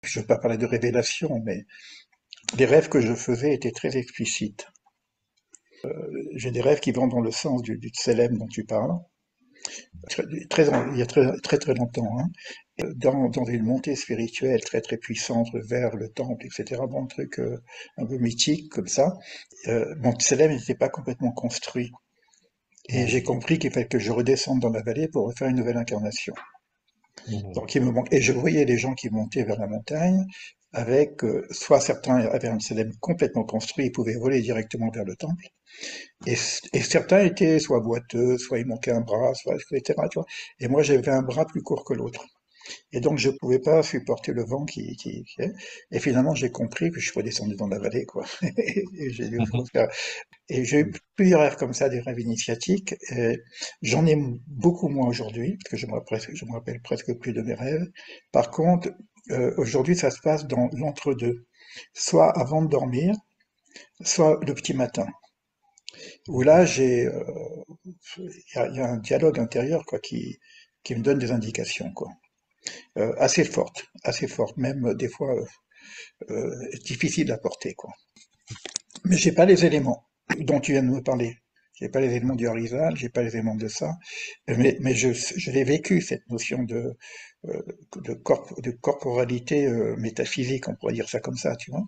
je ne veux pas parler de révélation, mais les rêves que je faisais étaient très explicites. J'ai des rêves qui vont dans le sens du Tselem dont tu parles, il y a très longtemps, hein, dans une montée spirituelle très puissante vers le temple, etc. Bon, un truc un peu mythique comme ça. Mon Tselem n'était pas complètement construit. Et j'ai Mhm. compris qu'il fallait que je redescende dans la vallée pour refaire une nouvelle incarnation. Mhm. Donc il me manque. Et je voyais les gens qui montaient vers la montagne avec, soit certains avaient un Tselem complètement construit, ils pouvaient voler directement vers le temple, et certains étaient soit boiteux, soit il manquait un bras, soit etc. Tu vois. Et moi j'avais un bras plus court que l'autre. Et donc je pouvais pas supporter le vent et finalement j'ai compris que je suis redescendu dans la vallée, quoi. Et j'ai dû Mhm. refaire. Et j'ai eu plusieurs rêves comme ça, des rêves initiatiques. Et j'en ai beaucoup moins aujourd'hui, parce que je me rappelle presque plus de mes rêves. Par contre, aujourd'hui ça se passe dans l'entre-deux. Soit avant de dormir, soit le petit matin. Où là il y a un dialogue intérieur, quoi, qui me donne des indications, quoi. Assez fortes, même des fois difficiles à porter, quoi. Mais j'ai pas les éléments dont tu viens de me parler. J'ai pas les éléments du Harizal, j'ai pas les éléments de ça, mais je l'ai vécu, cette notion euh, de corporalité métaphysique, on pourrait dire ça comme ça, tu vois,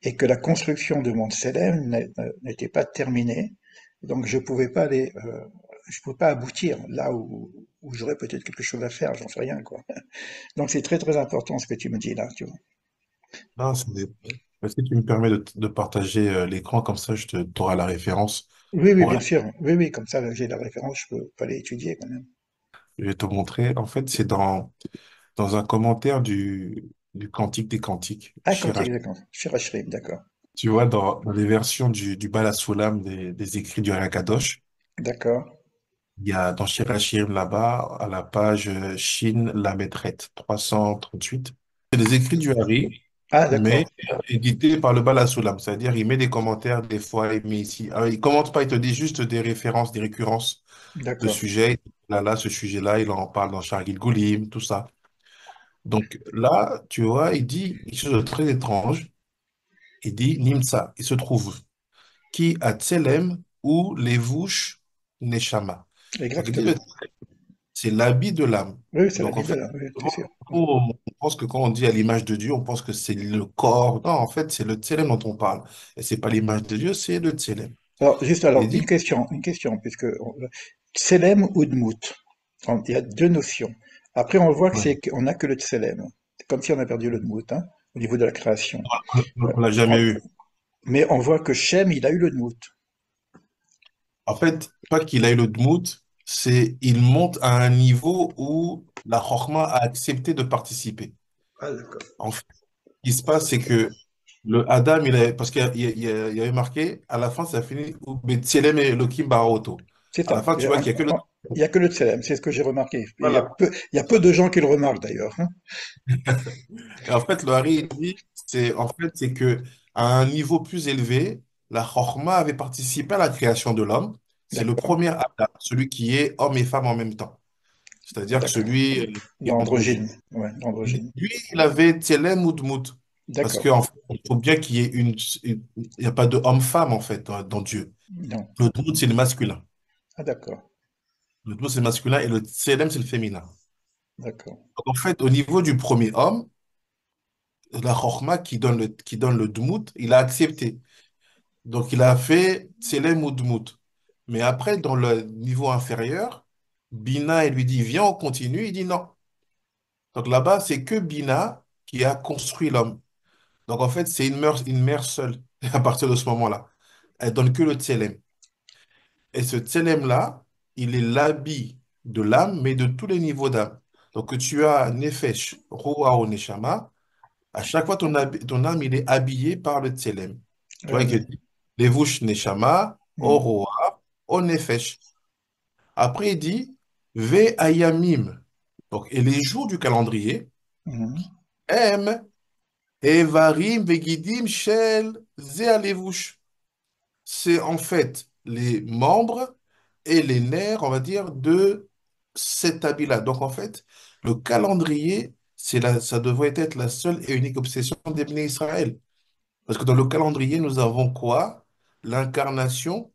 et que la construction de mon Selem n'était pas terminée, donc je pouvais pas aboutir là où j'aurais peut-être quelque chose à faire, j'en sais rien, quoi. Donc c'est très important ce que tu me dis là, tu vois. Non, est-ce que tu me permets de partager l'écran, comme ça, t'auras la référence Oui, oui, pour bien sûr. Oui, oui, comme ça, j'ai la référence, je peux pas l'étudier quand même. je vais te montrer. En fait, c'est dans un commentaire du Cantique des Cantiques, Ah, Shirach. Cantique de Cantique. Shirachrim, d'accord. Tu vois, dans les versions du Bal Hasulam des écrits du Kadosh, D'accord. il y a dans Shirachim là-bas, à la page Shin Lamedret 338. C'est des écrits du Hari, Ah, mais d'accord. édité par le Bal Hasulam. C'est-à-dire, il met des commentaires, des fois, il met ici. Alors, il commente pas, il te dit juste des références, des récurrences de D'accord. sujets. Là, ce sujet-là, il en parle dans Shargil Goulim, tout ça. Donc là, tu vois, il dit quelque chose de très étrange. Il dit Nimsa, il se trouve, qui a Tselem ou les vouches Neshama. Donc il dit le Exactement. c'est l'habit de l'âme. Oui, c'est la Donc en vie de fait, l'homme, oui, c'est souvent, sûr. on pense que quand on dit à l'image de Dieu, on pense que c'est le corps. Non, en fait, c'est le Tselem dont on parle. Et c'est pas l'image de Dieu, c'est le Tselem. Alors, Il dit, une question, puisque Tselem ou Dmout, il y a deux notions. Après, on voit que ouais, on n'a que le Tselem. C'est comme si on a perdu le Dmout, hein, au niveau de la création. on l'a jamais On- eu. mais on voit que Shem, il a eu le Dmout. En fait, pas qu'il a eu le Dmout, c'est il monte à un niveau où la Chokhmah a accepté de participer. Ah, d'accord. En fait, ce qui se passe, c'est que le Adam, parce qu'il y avait marqué, à la fin, ça finit où B'Tselem et Elohim Baroto. C'est À la ça. fin, tu vois qu'il y a que le... Il n'y a que le Tselem, c'est ce que j'ai remarqué. Voilà. Il y a peu de gens qui le remarquent d'ailleurs, hein. Et en fait, le Hari, il dit, c'est que à un niveau plus élevé, la Chokhmah avait participé à la création de l'homme. C'est le D'accord. premier Adam, celui qui est homme et femme en même temps. C'est-à-dire que D'accord. celui qui est androgyne. L'androgyne. Ouais, l'androgyne. Lui, il avait Tselem ou Dmout. Parce D'accord. qu'en fait, il faut bien qu'il y ait il n'y a pas de homme-femme, en fait, dans Dieu. Non. Le Dmout, c'est le masculin. Ah, d'accord. Le Dmout, c'est le masculin et le Tselem, c'est le féminin. D'accord. Donc, en fait, au niveau du premier homme, la Chokhmah qui donne le Dmout, il a accepté. Donc, il a fait Tselem ou Dmout. Mais après, dans le niveau inférieur, Bina, il lui dit, viens, on continue. Il dit non. Donc là-bas, c'est que Bina qui a construit l'homme. Donc en fait, c'est une mère seule à partir de ce moment-là. Elle donne que le Tselem. Et ce Tselem-là, il est l'habit de l'âme, mais de tous les niveaux d'âme. Donc que tu as Nefesh, Roha ou Neshama, à chaque fois ton âme, il est habillé par le Tselem. Tu vois, Ouais, il ouais. dit Levush Neshama, O Mhm. Roha, O Nefesh. Après, il dit Ve Ayamim. Donc, et les jours du calendrier, Mhm. M, Evarim, Vegidim, Shel, Ze Alevush. C'est en fait les membres et les nerfs, on va dire, de cet habit-là. Donc en fait, le calendrier, ça devrait être la seule et unique obsession des Bnei Israël. Parce que dans le calendrier, nous avons quoi? L'incarnation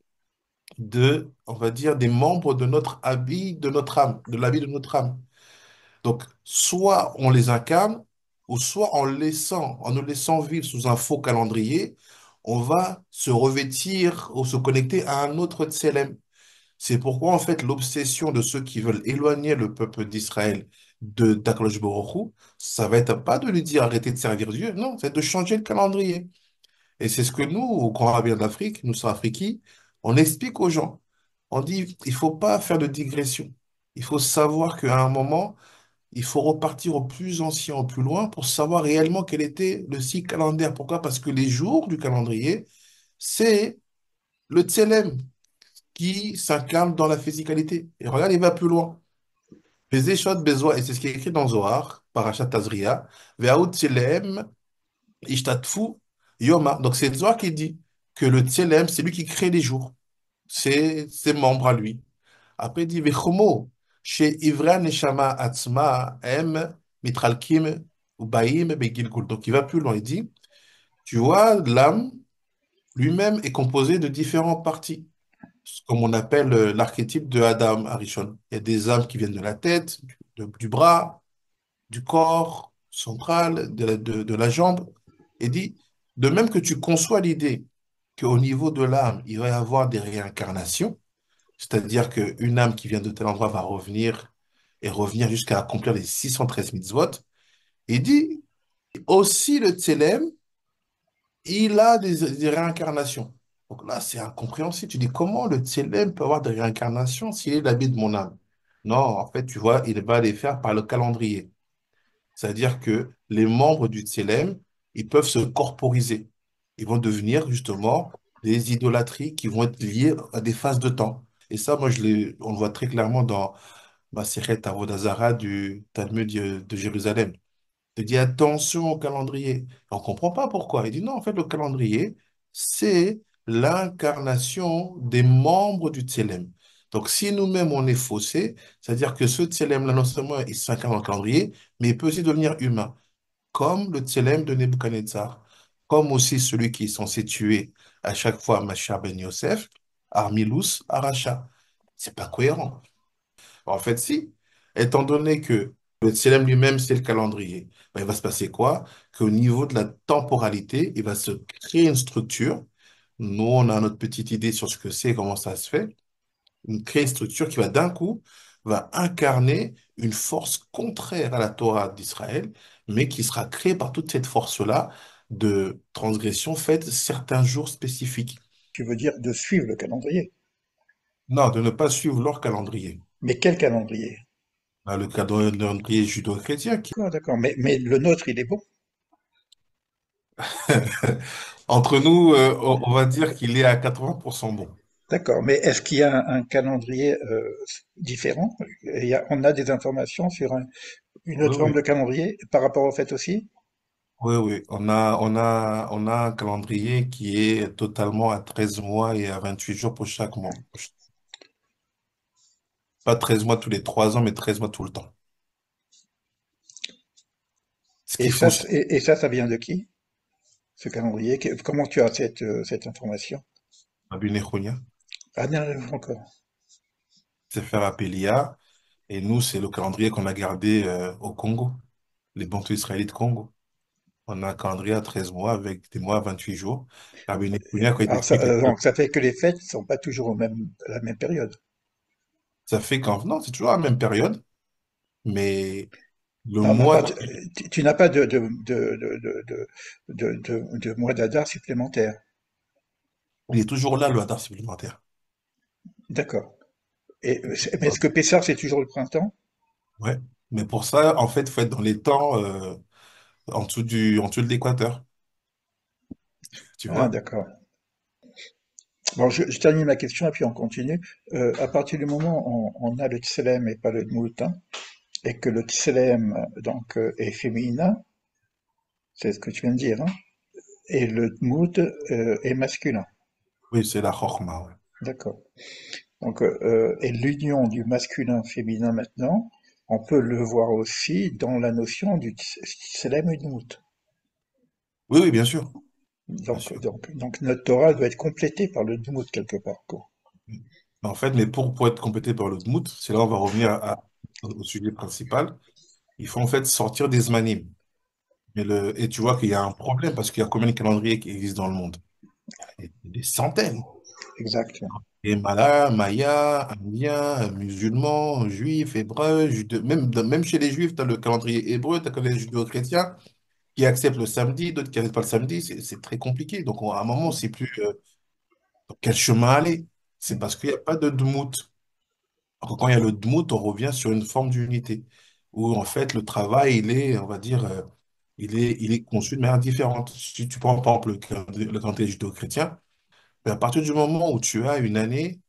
on va dire, des membres de notre habit, de notre âme, de l'habit de notre âme. Donc, soit on les incarne, ou soit en nous laissant vivre sous un faux calendrier, on va se revêtir ou se connecter à un autre Tselem. C'est pourquoi, en fait, l'obsession de ceux qui veulent éloigner le peuple d'Israël d'Akadosh Baruch Hu, ça va être pas de lui dire arrêtez de servir Dieu, non, c'est de changer le calendrier. Et c'est ce que nous, au Grand Rabbin d'Afrique, nous sommes africains, on explique aux gens. On dit, il faut pas faire de digression. Il faut savoir qu'à un moment, il faut repartir au plus ancien, au plus loin, pour savoir réellement quel était le cycle calendaire. Pourquoi? Parce que les jours du calendrier, c'est le Tselem qui s'incarne dans la physicalité. Et regarde, il va plus loin. Bezeshot Bezoa, et c'est ce qui est écrit dans Zohar, Parashat Tazria, Ve'aout Tselem Ishtatfu Yoma. Donc c'est Zohar qui dit que le Tselem, c'est lui qui crée les jours. C'est ses membres à lui. Après, il dit Vechomo, chez Ivra Neshama Atzma, Em, Mitralkim, Ubaim, Begilgul. Donc il va plus loin. Il dit, tu vois, l'âme lui-même est composé de différentes parties, comme on appelle l'archétype de Adam Arishon. Il y a des âmes qui viennent de la tête, du bras, du corps central, de la jambe, et dit, de même que tu conçois l'idée qu'au niveau de l'âme, il va y avoir des réincarnations, c'est-à-dire qu'une âme qui vient de tel endroit va revenir et revenir jusqu'à accomplir les 613 mitzvot, il dit aussi le Tselem, il a des réincarnations. Donc là, c'est incompréhensible. Tu dis, comment le Tselem peut avoir des réincarnations s'il est l'habit de mon âme? Non, en fait, tu vois, il va les faire par le calendrier. C'est-à-dire que les membres du Tselem, ils peuvent se corporiser. Ils vont devenir justement des idolâtries qui vont être liées à des phases de temps. Et ça, moi, on le voit très clairement dans Masechet Avodah Zarah du Talmud de Jérusalem. Il dit attention au calendrier. On ne comprend pas pourquoi. Il dit non, en fait, le calendrier, c'est l'incarnation des membres du Tselem. Donc, si nous-mêmes, on est faussé, c'est-à-dire que ce Tselem-là, non seulement il s'incarne dans le calendrier, mais il peut aussi devenir humain, comme le Tselem de Nebuchadnezzar, comme aussi celui qui est censé tuer à chaque fois Machar ben Yosef, Armilus, Aracha. C'est pas cohérent. En fait, si. Étant donné que le Tselem lui-même, c'est le calendrier, ben, il va se passer quoi? Qu'au niveau de la temporalité, il va se créer une structure. Nous, on a notre petite idée sur ce que c'est, comment ça se fait. Créer une structure qui va d'un coup, va incarner une force contraire à la Torah d'Israël, mais qui sera créée par toute cette force-là de transgression faite certains jours spécifiques. Tu veux dire de suivre le calendrier. Non, de ne pas suivre leur calendrier. Mais quel calendrier? Ben, le calendrier judo-chrétien D'accord, d'accord. Mais le nôtre, il est bon. Entre nous, on va dire qu'il est à 80% bon. D'accord. Mais est-ce qu'il y a un calendrier différent? On a des informations sur une Oui, autre forme oui. de calendrier par rapport au fait aussi? Oui, oui. On a un calendrier qui est totalement à 13 mois et à 28 jours pour chaque mois. Pas 13 mois tous les 3 ans, mais 13 mois tout le temps. Ce Et qu'il ça, faut ça vient de qui, ce calendrier? Comment tu as cette information? Rabbi Nechonia, Ah non, encore. c'est faire Appelia. Et nous, c'est le calendrier qu'on a gardé au Congo, les Bantous israélites Congo. On a un calendrier à 13 mois avec des mois à 28 jours. Rabbi Nechonia, quand il Alors ça, t'explique donc ça fait que les fêtes sont pas toujours à la même période. ça fait qu'en... Non, c'est toujours la même période, mais le Non, mais mois enfin, tu n'as pas de mois d'Adar supplémentaire. il est toujours là, le hadar supplémentaire. D'accord. Mais est-ce que Pessah, c'est toujours le printemps? Ouais. Mais pour ça, en fait, il faut être dans les temps en dessous de l'équateur. Tu Ah, vois? d'accord. Bon, je termine ma question et puis on continue. À partir du moment où on a le tselem et pas le Tmoutin, et que le tselem donc est féminin, c'est ce que tu viens de dire, hein, et le tmout est masculin. Oui, c'est la chorma. Ouais. D'accord. Donc, et l'union du masculin-féminin maintenant. On peut le voir aussi dans la notion du Tselem Udmut. Oui, oui, bien sûr, bien Donc, sûr. donc, donc notre Torah doit être complétée par le Dmut quelque part, quoi. En fait, mais pour être complété par le Dmout, c'est là on va revenir au sujet principal. Il faut en fait sortir des Zmanim. Et tu vois qu'il y a un problème parce qu'il y a combien de calendriers qui existent dans le monde? Des centaines. Exact. Et Mala, Maya, Indien, musulmans, juifs, hébreux, même chez les juifs, tu as le calendrier hébreu, tu as le calendrier judéo-chrétien qui acceptent le samedi, d'autres qui n'acceptent pas le samedi. C'est très compliqué. Donc, à un moment, on ne sait plus dans quel chemin aller. C'est parce qu'il n'y a pas de Dmout. Alors, quand il y a le Dmout, on revient sur une forme d'unité où, en fait, le travail, il est, on va dire, il est conçu de manière différente. Si tu prends, par exemple, le calendrier judéo-chrétien, mais à partir du moment où tu as une année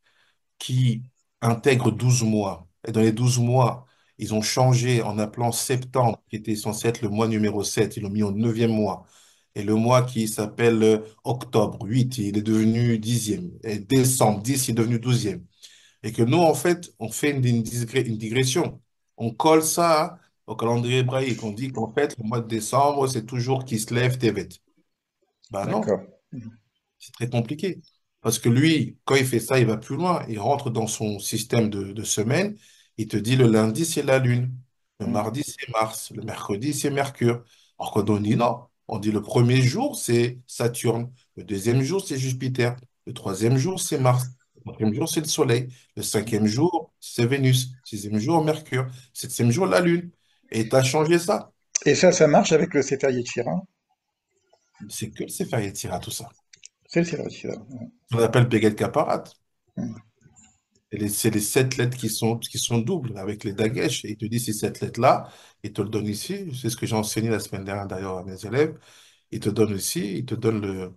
qui intègre 12 mois. Et dans les 12 mois, ils ont changé en appelant septembre, qui était censé être le mois numéro 7, ils l'ont mis au neuvième mois. Et le mois qui s'appelle octobre, 8, il est devenu dixième. Et décembre, 10, il est devenu douzième. Et que nous, en fait, on fait une digression. On colle ça au calendrier hébraïque. On dit qu'en fait, le mois de décembre, c'est toujours qui se lève Tevet. Ben non, D'accord. c'est très compliqué. Parce que lui, quand il fait ça, il va plus loin. Il rentre dans son système de semaine. Il te dit le lundi, c'est la Lune. Le Mhm. mardi, c'est Mars. Le mercredi, c'est Mercure. Alors qu'on dit non. On dit le premier jour, c'est Saturne. Le deuxième jour, c'est Jupiter. Le troisième jour, c'est Mars. Le quatrième jour, c'est le Soleil. Le cinquième jour, c'est Vénus. Le sixième jour, Mercure. Le septième jour, la Lune. Et tu as changé ça. Et ça marche avec le Sefer Yetzirah? C'est que le Sefer Yetzirah, tout ça. C'est le Sefer Yetzirah. On appelle Beged Kaparat. Mhm. C'est les sept lettres qui sont doubles avec les dagesh. Et il te dit ces sept lettres-là, il te le donne ici. C'est ce que j'ai enseigné la semaine dernière d'ailleurs à mes élèves. Il te donne ici, il te donne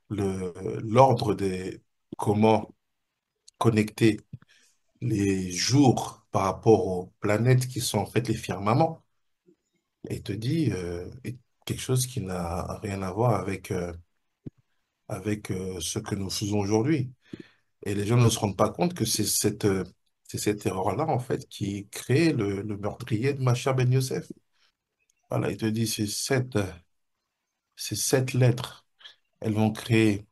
l'ordre des comment connecter les jours par rapport aux planètes qui sont en fait les firmaments. Et il te dit quelque chose qui n'a rien à voir avec ce que nous faisons aujourd'hui. Et les gens ne se rendent pas compte que c'est cette erreur-là, en fait, qui crée le meurtrier de Machar Ben Youssef. Voilà, il te dit, ces sept lettres, elles vont créer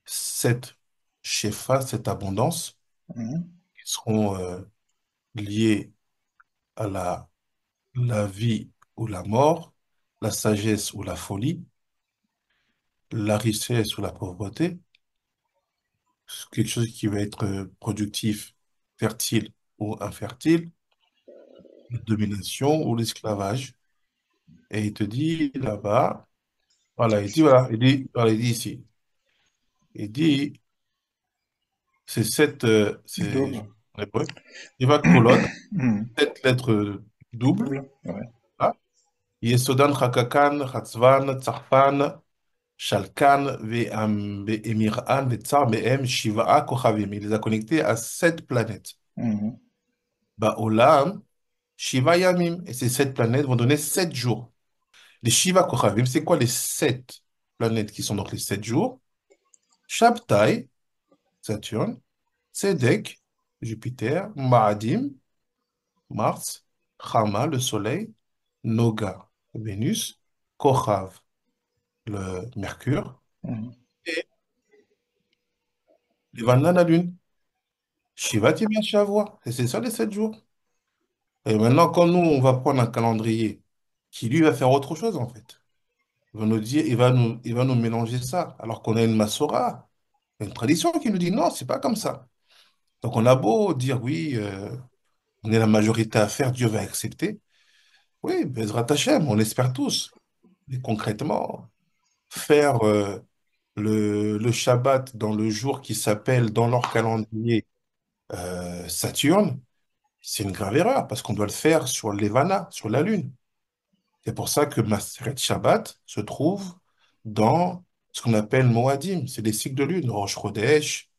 sept shefa, cette abondance, Mhm. qui seront liées à la vie ou la mort, la sagesse ou la folie, la richesse ou la pauvreté, quelque chose qui va être productif, fertile ou infertile, la domination ou l'esclavage. Et il te dit là-bas, voilà, il dit ici, il dit, c'est Double. en hébreu, il va kolot, Mhm. sept lettres doubles, Double. Ouais. là, Yesodan, Chakakan, Chatzvan, Tsarfan, Shalkan, Ve'emir'an, Ve'tsar, Me'em, Shiva'a, Kochavim. Il les a connectés à sept planètes. Mhm. Ba'olam, Shiva Yamim. Et ces sept planètes vont donner 7 jours. Les Shiva Kochavim, c'est quoi les sept planètes qui sont donc les 7 jours? Shabtai, Saturne, Tzedek, Jupiter, Maadim, Mars, Chama, le Soleil, Noga, Vénus, Kochav, le Mercure, Mhm. et Levana, la Lune. Shiva, Timia, Shavua. Et c'est ça les 7 jours. Et maintenant, quand nous, on va prendre un calendrier qui, lui, va faire autre chose, en fait. Il va nous dire, il va nous mélanger ça, alors qu'on a une Massora, une tradition qui nous dit non, c'est pas comme ça. Donc, on a beau dire oui, on est la majorité à faire, Dieu va accepter. Oui, Bezrat Hashem, on l'espère tous. Mais concrètement, faire le Shabbat dans le jour qui s'appelle dans leur calendrier Saturne, c'est une grave erreur parce qu'on doit le faire sur l'Evana, sur la Lune. C'est pour ça que Maseret Shabbat se trouve dans ce qu'on appelle Moadim, c'est les cycles de lune, Rosh Chodesh,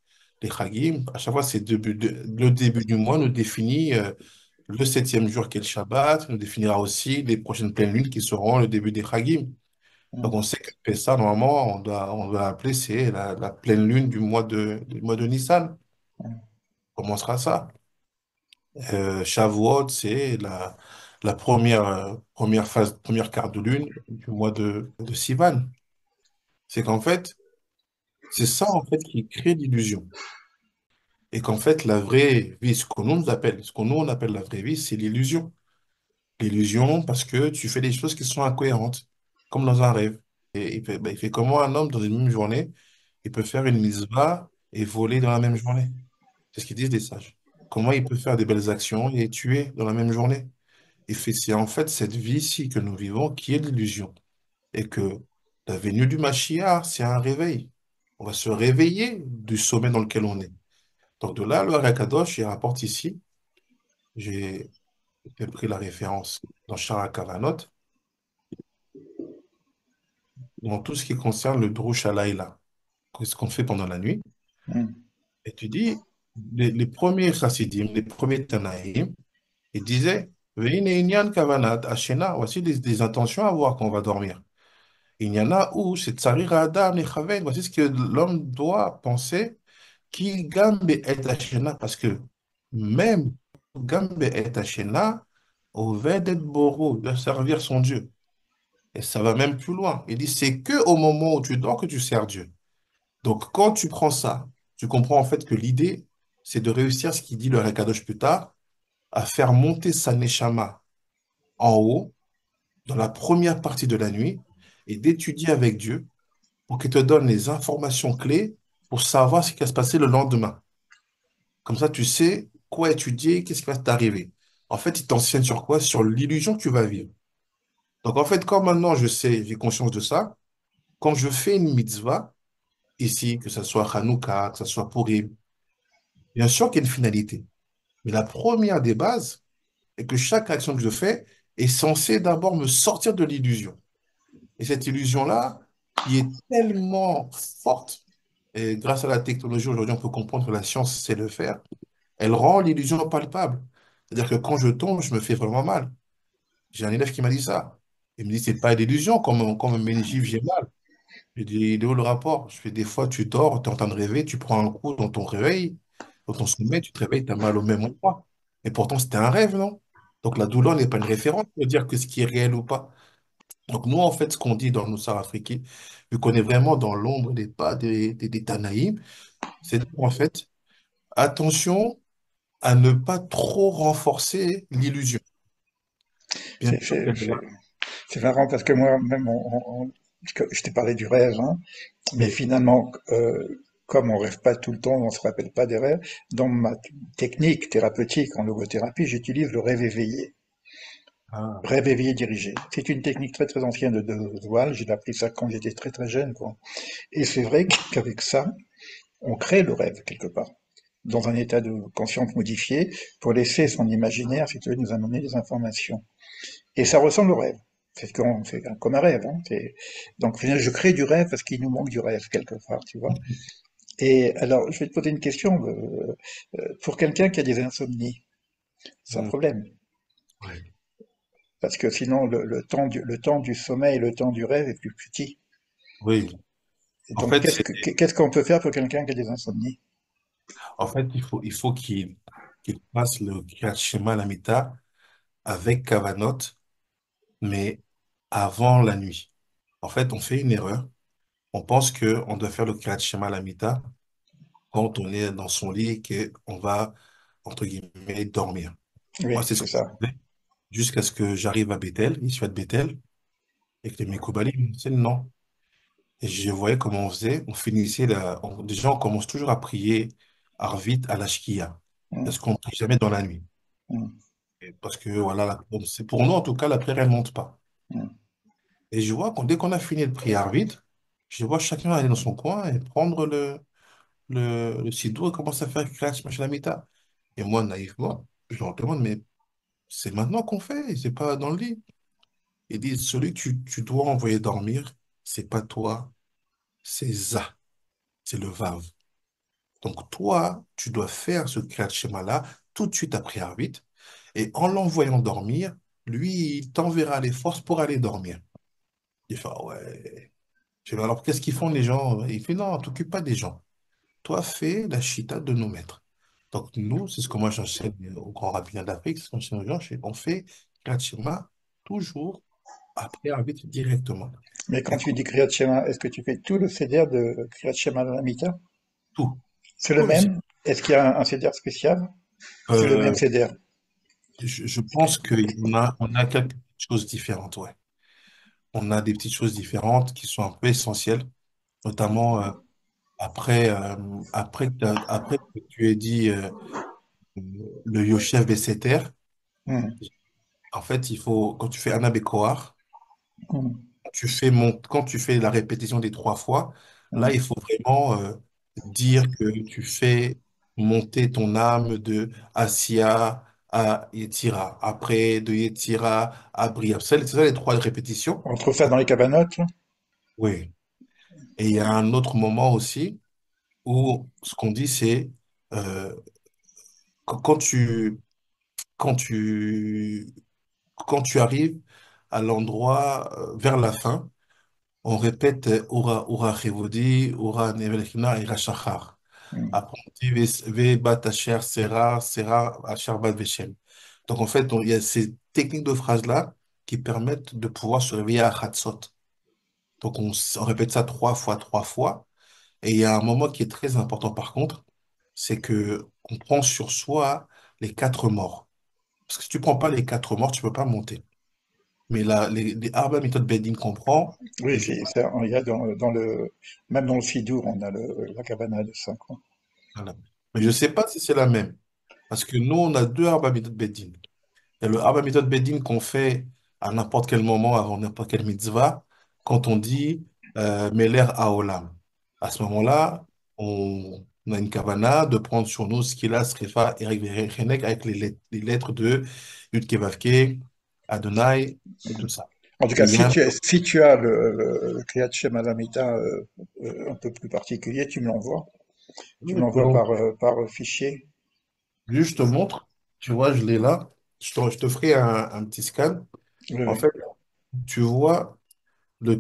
les Chagim. À chaque fois, le début du mois nous définit le septième jour qui est le Shabbat, nous définira aussi les prochaines pleines lunes qui seront le début des Chagim. Donc on Mhm. sait que ça, normalement, on doit appeler, c'est la pleine lune du mois de Nissan. Mhm. On commencera ça. Shavuot, c'est la première phase, première quart de lune du mois de Sivan. C'est qu'en fait, c'est ça en fait qui crée l'illusion. Et qu'en fait, la vraie vie, ce qu'on nous on appelle la vraie vie, c'est l'illusion. L'illusion parce que tu fais des choses qui sont incohérentes, comme dans un rêve. Et il fait comment un homme dans une même journée, il peut faire une mitzvah et voler dans la même journée. C'est ce qu'ils disent les sages. Comment il peut faire des belles actions et tuer dans la même journée? C'est en fait cette vie-ci que nous vivons qui est l'illusion. Et que la venue du Mashiach, c'est un réveil. On va se réveiller du sommet dans lequel on est. Donc de là, le Kadosh, il rapporte ici, j'ai pris la référence dans Shara Kavanot, dans tout ce qui concerne le Drush Halayla, ce qu'on fait pendant la nuit. Hmm. Et tu dis, les premiers chassidim, les premiers Tanaïm, ils disaient, Veine inyan kavanat ashena, voici des intentions à avoir quand on va dormir. Il y en a où c'est tsarira adam nechaven, voici ce que l'homme doit penser, qui gambe et ashena, parce que même gambe et ashena, au vedet boro, de servir son Dieu. Et ça va même plus loin. Il dit, c'est que au moment où tu dors que tu sers Dieu. Donc, quand tu prends ça, tu comprends en fait que l'idée, c'est de réussir ce qu'il dit le Rekadosh plus tard, à faire monter sa neshama en haut, dans la première partie de la nuit, et d'étudier avec Dieu pour qu'il te donne les informations clés pour savoir ce qui va se passer le lendemain. Comme ça, tu sais quoi étudier, qu'est-ce qui va t'arriver. En fait, il t'enseigne sur quoi? Sur l'illusion que tu vas vivre. Donc, en fait, quand maintenant je sais, j'ai conscience de ça, quand je fais une mitzvah, ici, que ce soit Hanouka, que ce soit Purim, bien sûr qu'il y a une finalité. Mais la première des bases est que chaque action que je fais est censée d'abord me sortir de l'illusion. Et cette illusion-là, qui est tellement forte, et grâce à la technologie, aujourd'hui, on peut comprendre que la science sait le faire, elle rend l'illusion palpable. C'est-à-dire que quand je tombe, je me fais vraiment mal. J'ai un élève qui m'a dit ça. Il me dit, c'est pas l'illusion, comme un méningite, j'ai mal. Je dis, il est où le rapport? Je fais, des fois, tu dors, tu es en train de rêver, tu prends un coup dans ton réveil, dans ton sommeil, tu te réveilles, tu as mal au même endroit. Et pourtant, c'était un rêve, non? Donc, la douleur n'est pas une référence pour dire que ce qui est réel ou pas. Donc, nous, en fait, ce qu'on dit dans nos Africains, vu qu'on est vraiment dans l'ombre des pas des Tanaïm, c'est dire, en fait, attention à ne pas trop renforcer l'illusion. Bien C'est sûr c'est- qu'il y a c'est- c'est marrant parce que moi, même, je t'ai parlé du rêve, hein, mais oui. finalement, comme on rêve pas tout le temps, on se rappelle pas des rêves, dans ma technique thérapeutique en logothérapie, j'utilise le rêve éveillé. Ah, Rêve éveillé dirigé. C'est une technique très très ancienne de Wahl, j'ai appris ça quand j'étais très très jeune, quoi. Et c'est vrai qu'avec ça, on crée le rêve quelque part, dans un état de conscience modifié, pour laisser son imaginaire, si tu veux, nous amener des informations. Et ça ressemble au rêve. C'est comme un rêve. Hein. Donc je crée du rêve parce qu'il nous manque du rêve quelque part, tu vois. Et alors, je vais te poser une question. Pour quelqu'un qui a des insomnies, c'est un hmm, problème. ouais. Parce que sinon, le temps du sommeil et le temps du rêve est plus petit. Oui. Et En donc, fait, qu'est-ce qu'on peut faire pour quelqu'un qui a des insomnies? il faut qu'il fasse le Kriyat Shema Lamita avec Kavanot, mais avant la nuit. En fait, on fait une erreur. On pense qu'on doit faire le Kriyat Shema Lamita quand on est dans son lit et qu'on va, entre guillemets, dormir. Moi, Oui, c'est ce c'est que ça. je fais jusqu'à ce que j'arrive à Bethel, ici à Bethel, et que les Mekoubalim me disaient non. Et je voyais comment on faisait. On finissait déjà, on commence toujours à prier Arvit à la Shkia. Hum, Parce qu'on ne prie jamais dans la nuit. hum, Et parce que, voilà, bon, c'est pour nous, en tout cas, la prière, elle ne monte pas. hum. Et je vois dès qu'on a fini de prier Arvit, je vois chacun aller dans son coin et prendre le sidou et commencer à faire Kriyat Shema. Et moi, naïvement, je leur demande, mais c'est maintenant qu'on fait, c'est pas dans le lit. Ils disent, celui que tu dois envoyer dormir, c'est pas toi, c'est Ça, c'est le Vav. Donc toi, tu dois faire ce Kriyat Shema-là tout de suite après Arvit, et en l'envoyant dormir, lui, il t'enverra les forces pour aller dormir. Il fait, ah ouais. Je fais, alors qu'est-ce qu'ils font les gens? Il fait, non, t'occupe pas des gens. Toi, fais la chita de nos maîtres. Donc, nous, c'est ce que moi j'enseigne au Grand rabbinat d'Afrique, c'est ce qu'on enseigne aux gens, on fait Kriyat Shema toujours après arbitre directement. Mais quand Et tu qu'on- dis Kriyat Shema, est-ce que tu fais tout le seder de Kriyat Shema Lamita? tout, C'est le tout le même? Est-ce qu'il y a un seder spécial? C'est le même euh, seder. je pense on a quelque chose différentes, ouais. On a des petites choses différentes qui sont un peu essentielles, notamment après, après que tu aies dit le Yoshev Besséter, Hmm, en fait, il faut, quand tu fais Anna Bekoar, hmm, quand tu fais la répétition des 3 fois, là, hmm. il faut vraiment dire que tu fais monter ton âme de Asiya à Yetira, après de Yetira à Bria. C'est ça les 3 répétitions. On trouve ça dans les cabanotes, là? Oui. Et il y a un autre moment aussi où ce qu'on dit, c'est euh, quand quand tu, quand tu, quand tu arrives à l'endroit vers la fin, on répète Ora, Ora Chevodi, Ora Nevelchina, Ira Shachar. Hmm. Après, on dit Ve Bat Asher Sera, Sera Asher Bat Veshem. Donc, en fait, il y a ces techniques de phrases-là qui permettent de pouvoir se réveiller à Hatzot. Donc, on répète ça 3 fois, 3 fois. Et il y a un moment qui est très important, par contre, c'est que on prend sur soi les 4 morts. Parce que si tu prends pas les 4 morts, tu peux pas monter. Mais là, les Arba méthode Bedding qu'on prend, Oui, et du il y a dans même dans le Sidour, on a la cabana de ça, quoi. voilà. Mais je sais pas si c'est la même. Parce que nous, on a 2 Arba méthode Bedding. Il y a le Arba méthode Bedding qu'on fait à n'importe quel moment, avant n'importe quelle mitzvah, quand on dit Meler Haolam. À ce moment-là, on a une kavana de prendre sur nous ce qu'il a, Srefa, Eric Verechenek, avec les lettres de Yud Kevavke, Adonai et tout ça. En tout Et cas, il y a un... si tu as le Kriyat Shema Lamita un peu plus particulier, tu me l'envoies. Tu me l'envoies par fichier. Juste, je te montre, tu vois, je l'ai là. Je te ferai un petit scan. Oui, En oui. fait, tu vois le,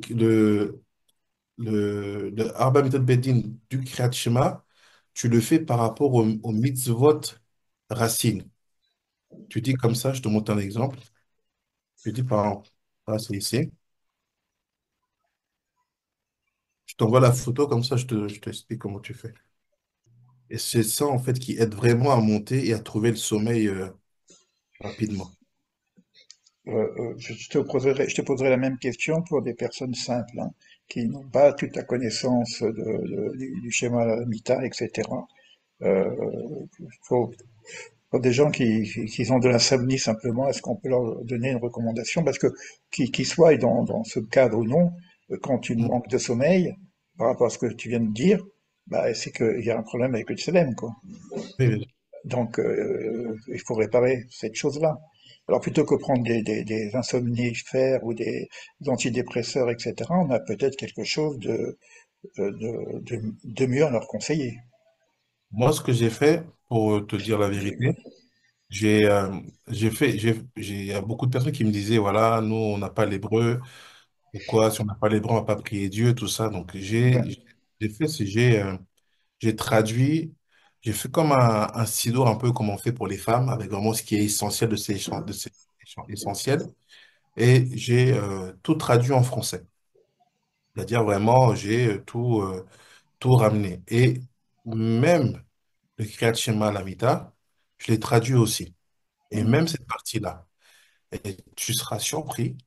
le, le Arba Mitzvot Bedin du Kriyat Shema, tu le fais par rapport au mitzvot racine. Tu dis comme ça, je te montre un exemple. Tu dis par exemple, ah, c'est ici. Je t'envoie la photo, comme ça, je t'explique comment tu fais. Et c'est ça, en fait, qui aide vraiment à monter et à trouver le sommeil rapidement. Je te poserai la même question pour des personnes simples, hein, qui n'ont pas toute la connaissance du schéma Lamita, etc. Euh, faut, pour des gens qui ont de l'insomnie simplement, est-ce qu'on peut leur donner une recommandation? Parce que qu'ils soient dans ce cadre ou non, quand tu Mm. manques de sommeil, par rapport à ce que tu viens de dire, bah, c'est qu'il y a un problème avec le tselem, quoi. Oui, Donc, il faut réparer cette chose-là. Alors, plutôt que prendre des insomnifères ou des antidépresseurs, etc., on a peut-être quelque chose de mieux à leur conseiller. moi, ce que j'ai fait, pour te dire la vérité, il y a beaucoup de personnes qui me disaient, voilà, nous, on n'a pas l'hébreu. Pourquoi, si on n'a pas l'hébreu, on va pas prier Dieu, tout ça. Donc, Ouais. j'ai fait, j'ai traduit, j'ai fait comme un sido, un peu comme on fait pour les femmes, avec vraiment ce qui est essentiel de ces champs essentiels. Et j'ai tout traduit en français. C'est-à-dire vraiment, j'ai tout ramené. Et même le Kriyat Shema Lamita, je l'ai traduit aussi. Et Mm, même cette partie-là. Et tu seras surpris.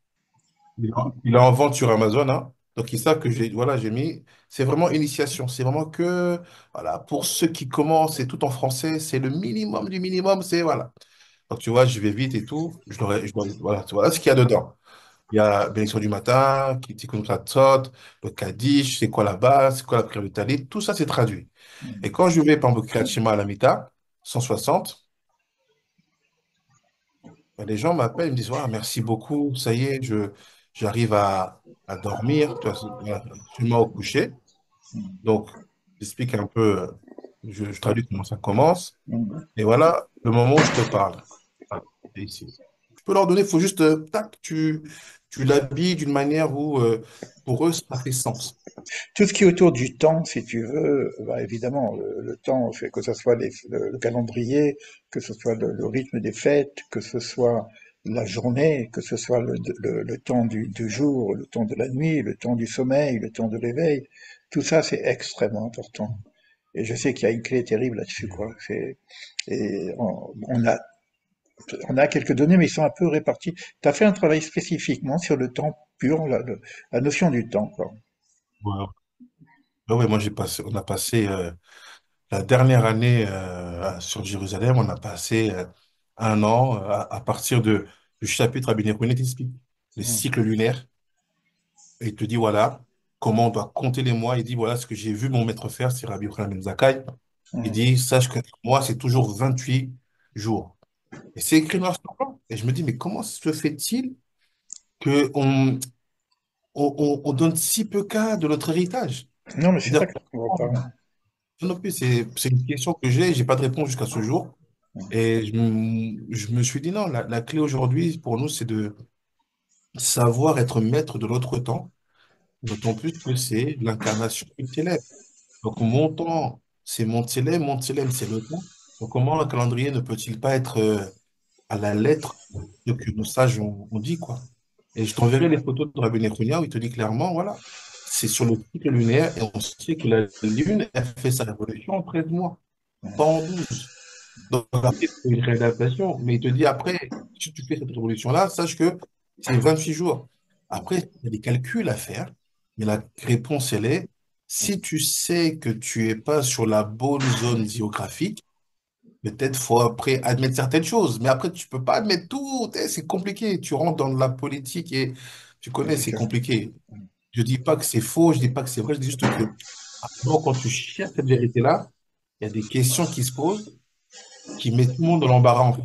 Il est en vente sur Amazon, hein. Donc, ils savent que j'ai mis. C'est vraiment initiation. C'est vraiment que, voilà, pour ceux qui commencent, c'est tout en français. C'est le minimum du minimum. C'est, voilà. Donc, tu vois, je vais vite et tout. Voilà, voilà ce qu'il y a dedans. Il y a bénédiction du matin, Tikkun Chatzot, le Kaddish, c'est quoi la base, c'est quoi la prière du Talit. Tout ça, c'est traduit. Et mm, quand je vais, par exemple, au Kriyat Shema à la Mita, 160, ben, les gens m'appellent, ils me disent, ah, merci beaucoup, ça y est, j'arrive à dormir, tu vois, voilà, je me mets au coucher. Donc, j'explique un peu, je traduis comment ça commence. mm. Et voilà le moment où je te parle. Ah, c'est ici. Je peux leur donner, il faut juste, tac, tu l'habilles d'une manière où, pour eux, ça fait sens. Tout ce qui est autour du temps, si tu veux, bah, évidemment, le temps, fait que ce soit le calendrier, que ce soit le rythme des fêtes, que ce soit la journée, que ce soit le temps du jour, le temps de la nuit, le temps du sommeil, le temps de l'éveil, tout ça, c'est extrêmement important. Et je sais qu'il y a une clé terrible là-dessus, quoi. Et on a quelques données, mais ils sont un peu répartis. Tu as fait un travail spécifiquement sur le temps pur, la notion du temps, quoi. Ouais. Ouais, ouais, moi, on a passé la dernière année sur Jérusalem, on a passé un an à partir du chapitre Rabbi Nachman t'explique les Mm, cycles lunaires. Et il te dit, voilà, comment on doit compter les mois. Il dit, voilà ce que j'ai vu mon maître faire, c'est Rabbi Yochanan ben Zakkai. Il mm. dit, sache que moi, c'est toujours 28 jours. Et c'est écrit noir sur blanc. Et je me dis, mais comment se fait-il que on donne si peu cas de notre héritage? Non, mais c'est ça C'est-à-dire, qu'on va pas. non plus, c'est une question que j'ai pas de réponse jusqu'à ce jour. Et je me suis dit, non, la clé aujourd'hui, pour nous, c'est de savoir être maître de notre temps, d'autant plus que c'est l'incarnation du Télème. Donc, mon temps, c'est mon Télème, c'est le temps. Donc, comment un calendrier ne peut-il pas être à la lettre de ce que nos sages ont dit, quoi? Et je t'enverrai les photos de Rabbi Nechunya où il te dit clairement, voilà, c'est sur le cycle lunaire et on sait que la Lune, elle fait sa révolution en 13 mois, pas en 12. Donc, après, c'est une réadaptation. Mais il te dit, après, si tu fais cette révolution-là, sache que c'est 28 jours. Après, il y a des calculs à faire. Mais la réponse, elle est, si tu sais que tu es pas sur la bonne zone géographique, peut-être faut après admettre certaines choses. Mais après, tu peux pas admettre tout. C'est compliqué. Tu rentres dans la politique et tu connais, c'est Efficace. compliqué. Je dis pas que c'est faux, je dis pas que c'est vrai, je dis juste que, après, quand tu cherches cette vérité-là, il y a des questions qui se posent qui mettent tout le monde dans l'embarras, en fait.